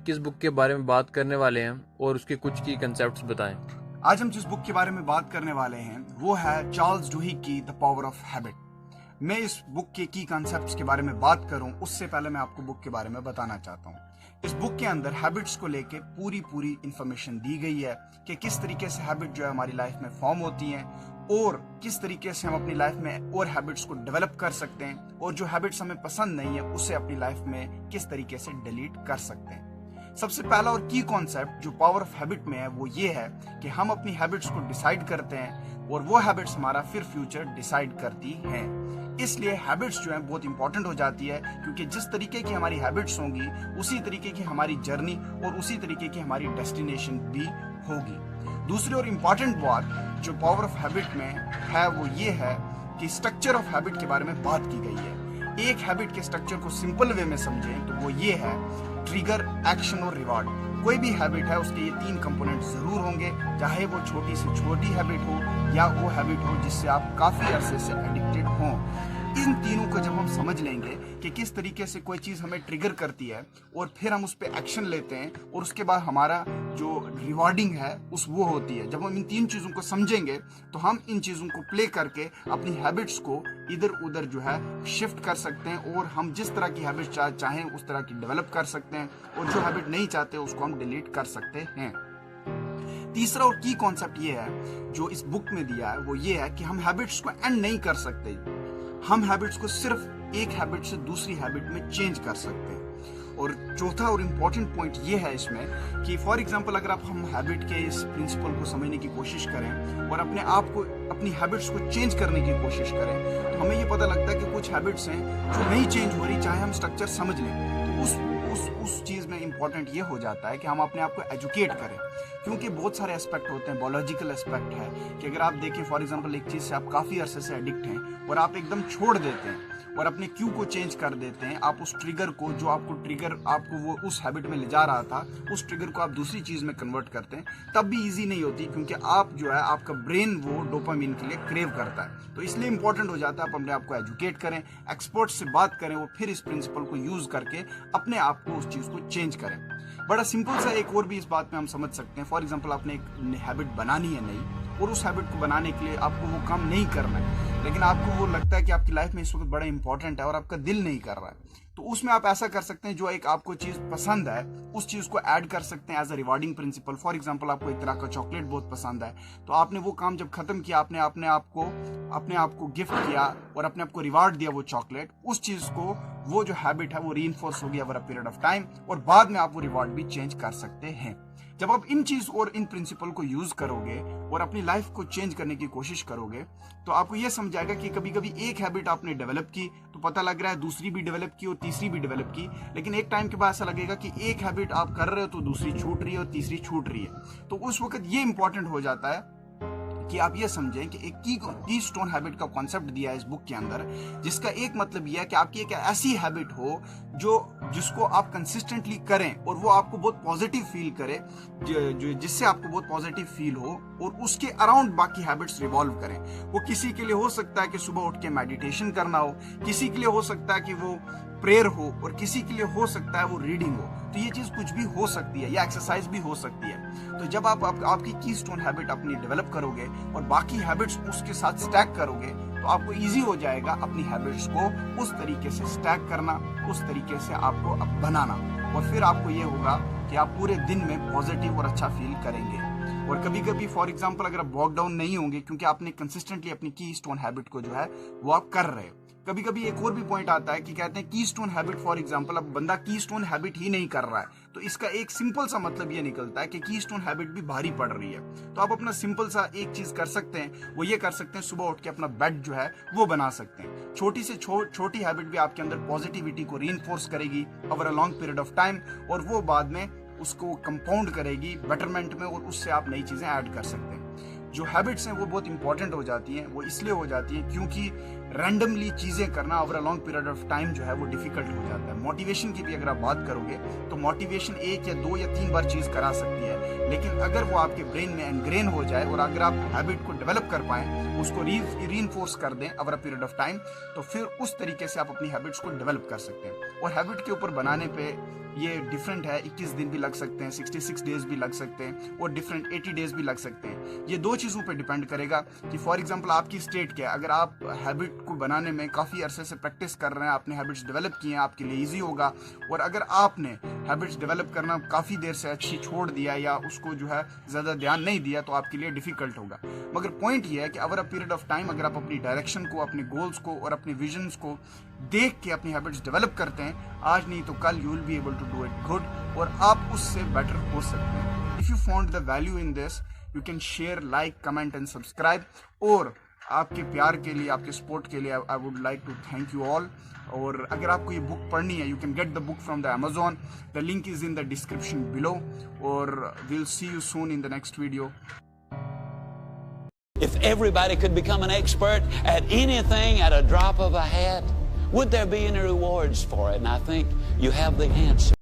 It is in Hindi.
किस बुक के बारे में बात करने वाले हैं और उसके कुछ की कंसेप्ट्स बताएं। आज हम जिस बुक के बारे में बात करने वाले हैं वो है चार्ल्स डुहिग की द पावर ऑफ हैबिट। मैं इस बुक के की कॉन्सेप्ट्स के बारे में बात करूं उससे पहले मैं आपको बुक के बारे में बताना चाहता हूं। इस बुक के अंदर हैबिट्स को लेके पूरी इंफॉर्मेशन दी गई है कि किस तरीके से हैबिट जो है हमारी लाइफ में फॉर्म होती हैं और किस तरीके से हम अपनी लाइफ में और हैबिट्स को डेवलप कर सकते हैं और जो हैबिट्स हमें पसंद नहीं है उसे अपनी लाइफ में किस तरीके से डिलीट कर सकते हैं। सबसे पहला और की कॉन्सेप्ट जो पावर ऑफ हैबिट में है वो ये है कि हम अपनी हैबिट्स को डिसाइड करते हैं और वो हैबिट्स हमारा फिर फ्यूचर डिसाइड करती हैं। इसलिए हैबिट्स जो है बहुत इंपॉर्टेंट हो जाती है क्योंकि जिस तरीके की हमारी हैबिट्स होंगी उसी तरीके की हमारी जर्नी और उसी तरीके की हमारी डेस्टिनेशन भी होगी। दूसरी और इम्पॉर्टेंट बात जो पावर ऑफ हैबिट में है वो ये है कि स्ट्रक्चर ऑफ हैबिट के बारे में बात की गई है। एक हैबिट के स्ट्रक्चर को सिंपल वे में समझें तो वो ये है ट्रिगर, एक्शन और रिवार्ड। कोई भी हैबिट है उसके ये 3 कंपोनेंट जरूर होंगे, चाहे वो छोटी से छोटी हैबिट हो या वो हैबिट हो जिससे आप काफी अरसे से एडिक्टेड हों। इन तीनों को जब हम समझ लेंगे कि किस तरीके से कोई चीज हमें ट्रिगर करती है और फिर हम उस पर एक्शन लेते हैं और उसके बाद हमारा जो रिवॉर्डिंग है उस वो होती है, जब हम इन 3 चीजों को समझेंगे तो हम इन चीजों को प्ले करके अपनी हैबिट्स को इधर उधर जो है शिफ्ट कर सकते हैं और हम जिस तरह की हैबिट चाहें उस तरह की डेवलप कर सकते हैं और जो हैबिट नहीं चाहते उसको हम डिलीट कर सकते हैं। तीसरा और की कॉन्सेप्ट ये है जो इस बुक में दिया है वो ये है कि हम हैबिट्स को एंड नहीं कर सकते, हम हैबिट्स को सिर्फ एक हैबिट से दूसरी हैबिट में चेंज कर सकते हैं। और चौथा और इम्पोर्टेंट पॉइंट ये है इसमें कि फॉर एग्जांपल अगर आप हम हैबिट के इस प्रिंसिपल को समझने की कोशिश करें और अपने आप को अपनी हैबिट्स को चेंज करने की कोशिश करें तो हमें ये पता लगता है कि कुछ हैबिट्स हैं जो नहीं चेंज हो रही चाहे हम स्ट्रक्चर समझ लें। तो उस चीज में इंपॉर्टेंट ये हो जाता है कि हम अपने आप को एजुकेट करें क्योंकि बहुत सारे एस्पेक्ट होते हैं। बायोलॉजिकल एस्पेक्ट है कि अगर आप देखें फॉर एग्जांपल एक चीज से आप काफी अरसे से एडिक्ट हैं और आप एकदम छोड़ देते हैं और अपने क्यू को चेंज कर देते हैं, आप उस ट्रिगर को जो आपको वो उस हैबिट में ले जा रहा था उस ट्रिगर को आप दूसरी चीज में कन्वर्ट करते हैं, तब भी इजी नहीं होती क्योंकि आप जो है आपका ब्रेन वो डोपामिन के लिए क्रेव करता है। तो इसलिए इंपॉर्टेंट हो जाता है आप अपने आप को एजुकेट करें, एक्सपर्ट से बात करें और फिर इस प्रिंसिपल को यूज करके अपने आप को उस चीज को चेंज करें। बड़ा सिंपल सा एक और भी इस बात में हम समझ सकते हैं। फॉर एग्जाम्पल आपने एक हैबिट बनानी है नई और उस हैबिट को बनाने के लिए आपको वो काम नहीं करना है लेकिन आपको वो लगता है कि आपकी लाइफ में इस वक्त बड़ा इंपॉर्टेंट है और आपका दिल नहीं कर रहा है, तो उसमें आप ऐसा कर सकते हैं जो एक आपको चीज पसंद है उस चीज को ऐड कर सकते हैं as a rewarding principle. For example आपको एक तरह का चॉकलेट बहुत पसंद है तो आपने वो काम जब खत्म किया आपने अपने आप को गिफ्ट किया और अपने आप को रिवार्ड दिया वो चॉकलेट, उस चीज को वो जो हैबिट है वो रीइंफोर्स होगी over a period of time और बाद में आप वो रिवार्ड भी चेंज कर सकते हैं। जब आप इन चीज और इन प्रिंसिपल को यूज करोगे और अपनी लाइफ को चेंज करने की कोशिश करोगे तो आपको यह समझ आएगा कि कभी कभी एक हैबिट आपने डेवलप की तो पता लग रहा है दूसरी भी डेवलप की और तीसरी भी डेवलप की, लेकिन एक टाइम के बाद ऐसा लगेगा कि एक हैबिट आप कर रहे हो तो दूसरी छूट रही है और तीसरी छूट रही है। तो उस वक्त ये इंपॉर्टेंट हो जाता है कि आप ये समझें कि एक की स्टोन हैबिट का कॉन्सेप्ट दिया है इस बुक के अंदर, जिसका एक मतलब यह है कि आपकी एक ऐसी हैबिट हो जिसको आप कंसिस्टेंटली करें और वो आपको बहुत पॉजिटिव फील करे, जिससे आपको बहुत पॉजिटिव फील हो और उसके अराउंड बाकी हैबिट्स रिवॉल्व करें। वो किसी के लिए हो सकता है कि सुबह उठ के मेडिटेशन करना हो, किसी के लिए हो सकता है कि वो प्रेयर हो और किसी के लिए हो सकता है वो रीडिंग हो। तो ये चीज कुछ भी हो सकती है या एक्सरसाइज भी हो सकती है। तो जब आपकी की स्टोन हैबिट अपनी डेवलप करोगे और बाकी हैबिट्स उसके साथ स्टैक करोगे तो आपको इजी हो जाएगा अपनी हैबिट्स को उस तरीके से स्टैक करना, उस तरीके से आपको अब बनाना और फिर आपको ये होगा कि आप पूरे दिन में पॉजिटिव और अच्छा फील करेंगे। और कभी कभी फॉर एग्जांपल अगर आप बॉक डाउन नहीं होंगे क्योंकि आपने कंसिस्टेंटली अपनी की स्टोन हैबिट को जो है वो आप कर रहे हो। कभी कभी एक और भी पॉइंट आता है कि कहते हैं की स्टोन हैबिट, फॉर एग्जांपल अब बंदा की स्टोन हैबिट ही नहीं कर रहा है तो इसका एक सिंपल सा मतलब ये निकलता है कि की स्टोन हैबिट भी भारी पड़ रही है। तो आप अपना सिंपल सा एक चीज कर सकते हैं, वो ये कर सकते हैं सुबह उठ के अपना बेड जो है वो बना सकते हैं। छोटी से छोटी हैबिट भी आपके अंदर पॉजिटिविटी को रीइंफोर्स करेगी over a long period of time और वो बाद में उसको कंपाउंड करेगी बेटरमेंट में और उससे आप नई चीजें ऐड कर सकते हैं। जो हैबिट्स हैं वो बहुत इंपॉर्टेंट हो जाती हैं, वो इसलिए हो जाती हैं क्योंकि रैंडमली चीजें करना over a long period of time जो है वो डिफिकल्ट हो जाता है। मोटिवेशन की भी अगर आप बात करोगे तो मोटिवेशन 1 या 2 या 3 बार चीज करा सकती है, लेकिन अगर वो आपके ब्रेन में एनग्रेन हो जाए और अगर आप हैबिट को डेवलप कर पाए, उसको रीइंफोर्स कर दें over a period of time, तो फिर उस तरीके से आप अपनी हैबिट्स को डेवलप कर सकते हैं। और हैबिट के ऊपर बनाने पे ये डिफरेंट है। 21 दिन भी लग सकते हैं, 66 डेज भी लग सकते हैं और डिफरेंट 80 डेज भी लग सकते हैं। ये दो चीज़ों पे डिपेंड करेगा कि फॉर एग्जांपल आपकी स्टेट क्या है। अगर आप हैबिट को बनाने में काफ़ी अरसे से प्रैक्टिस कर रहे हैं, आपने हैबिट्स डेवलप किए हैं, आपके लिए ईजी होगा। और अगर आपने हैबिट्स डेवलप करना काफ़ी देर से अच्छी छोड़ दिया या उसको जो है ज़्यादा ध्यान नहीं दिया तो आपके लिए डिफ़िकल्ट होगा। मगर पॉइंट ये है कि over a period of time अगर आप अपनी डायरेक्शन को, अपने गोल्स को और अपने विजन्स को देख के अपनी हैबिट्स डेवलप करते हैं, आज नहीं तो कल you will be able to do it good और आप उससे बेटर हो सकते हैं। If you found the value in this, you can share, like, comment and subscribe. और आपके प्यार के लिए, आपके सपोर्ट के लिए I would like to thank you all. और अगर आपको ये बुक पढ़नी है, you can get the book from the Amazon. The link is in the description below. और we'll see you soon in the next video. If everybody could become an expert at anything at a drop of a hat, would there be any rewards for it? And I think you have the answer.